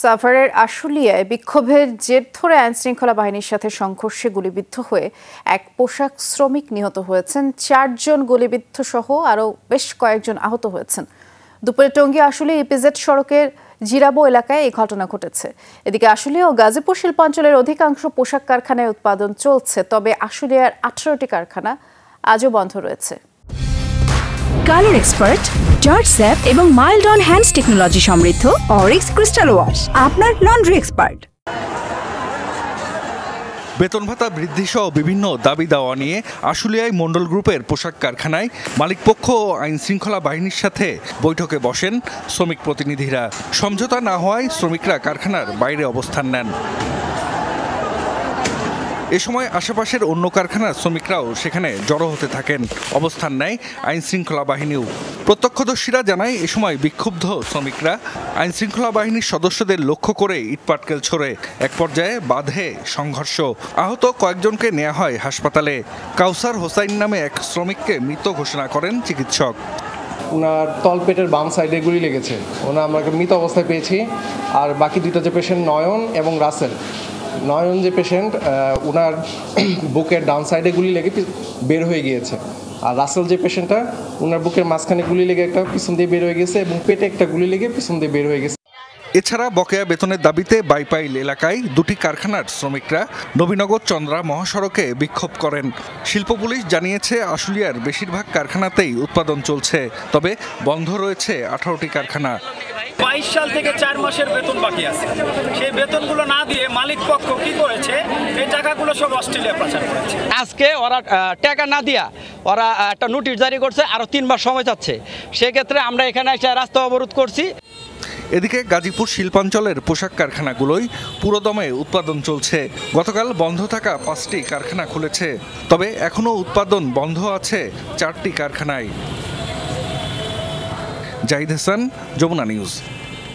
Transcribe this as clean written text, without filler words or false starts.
সাভারের আশুলিয়ায় বিক্ষোভের জের ধরে আইনশৃঙ্খলা বাহিনীর সাথে সংঘর্ষে গুলিবিদ্ধ হয়ে এক পোশাক শ্রমিক নিহত হয়েছেন। 4 জন গুলিবিদ্ধ সহ আরও বেশ কয়েকজন আহত হয়েছেন। দুপুরে টঙ্গী আশুলিয়া ইপিজেড সড়কের জিরাবো এলাকায় এই ঘটনা ঘটেছে। এদিকে আশুলিয়া ও গাজীপুর শিল্পাঞ্চলের অধিকাংশ পোশাক কারখানায় উৎপাদন চলছে, তবে আশুলিয়ার 18টি কারখানা আজও বন্ধ রয়েছে। কালার এক্সপার্ট, জর্জ স্যাপ এবং মাইল্ড অন হ্যান্ডস টেকনোলজি সমৃদ্ধ অরিক্স ক্রিস্টাল ওয়াশ আপনার লন্ড্রি এক্সপার্ট। বেতন ভাতা বৃদ্ধি সহ বিভিন্ন দাবি দাওয়া নিয়ে আশুলিয়ায় মণ্ডল গ্রুপের পোশাক কারখানায় মালিকপক্ষ ও আইন শৃঙ্খলা বাহিনীর সাথে বৈঠকে বসেন শ্রমিক প্রতিনিধিরা। সমঝোতা না হওয়ায় শ্রমিকরা কারখানার বাইরে অবস্থান নেন। এ সময় আশেপাশের অন্য কারখানার শ্রমিকরাও সেখানে জড়ো হতে থাকেন। অবস্থান নেয় আইন শৃঙ্খলা বাহিনীও। প্রত্যক্ষদর্শীরা জানায় এ সময় বিক্ষুব্ধ শ্রমিকরা আইন শৃঙ্খলা বাহিনীর সদস্যদের লক্ষ্য করে ইটপাটকেল ছোড়ে। এক পর্যায়ে বাধে সংঘর্ষ। আহত কয়েকজনকে নেওয়া হয় হাসপাতালে। কাউসার হোসাইন নামে এক শ্রমিককে মৃত ঘোষণা করেন চিকিৎসক। ওনার তলপেটের বাম সাইডে গুলি লেগেছে, ওনার আমরা মৃত অবস্থায় পেয়েছি। আর বাকি দুটো যে পেশেন্ট নয়ন এবং রাসেল, নয়ন যে পেশেন্ট ওনার বুকের ডাউন সাইডে গুলি লেগে বের হয়ে গিয়েছে, আর রাসেল যে পেশেন্টটা ওনার বুকের মাঝখানে গুলি লেগে একটা পিছন দিয়ে বের হয়ে গেছে এবং পেটে একটা গুলি লেগে পিছন দিয়ে বের হয়ে গেছে। এছাড়া বকেয়া বেতনের দাবিতে বাইপাইল এলাকায় দুটি কারখানার শ্রমিকরা নবীনগর চন্দ্রা মহাসড়কে বিক্ষোভ করেন। শিল্প পুলিশ জানিয়েছে আশুলিয়ার বেশিরভাগ কারখানাতেই উৎপাদন চলছে, তবে বন্ধ রয়েছে 18টি কারখানা। 22 সাল থেকে 4 মাসের বেতন বাকি আছে। সেই বেতনগুলো না দিয়ে মালিক পক্ষ কি করেছে, এই টাকাগুলো সব অস্ট্রেলিয়া পাচার করেছে। আজকে ওরা টাকা না দিয়া ওরা একটা নোটিশ জারি করছে, আরো 3 মাস সময় চাচ্ছে। সেক্ষেত্রে আমরা এখানে এসে রাস্তা অবরোধ করছি। এদিকে গাজীপুর শিল্পাঞ্চলের পোশাক কারখানাগুলোই পুরোদমে উৎপাদন চলছে। গতকাল বন্ধ থাকা 5টি কারখানা খুলেছে, তবে এখনও উৎপাদন বন্ধ আছে 4টি কারখানায়। জাহিদ হাসান, যমুনা নিউজ।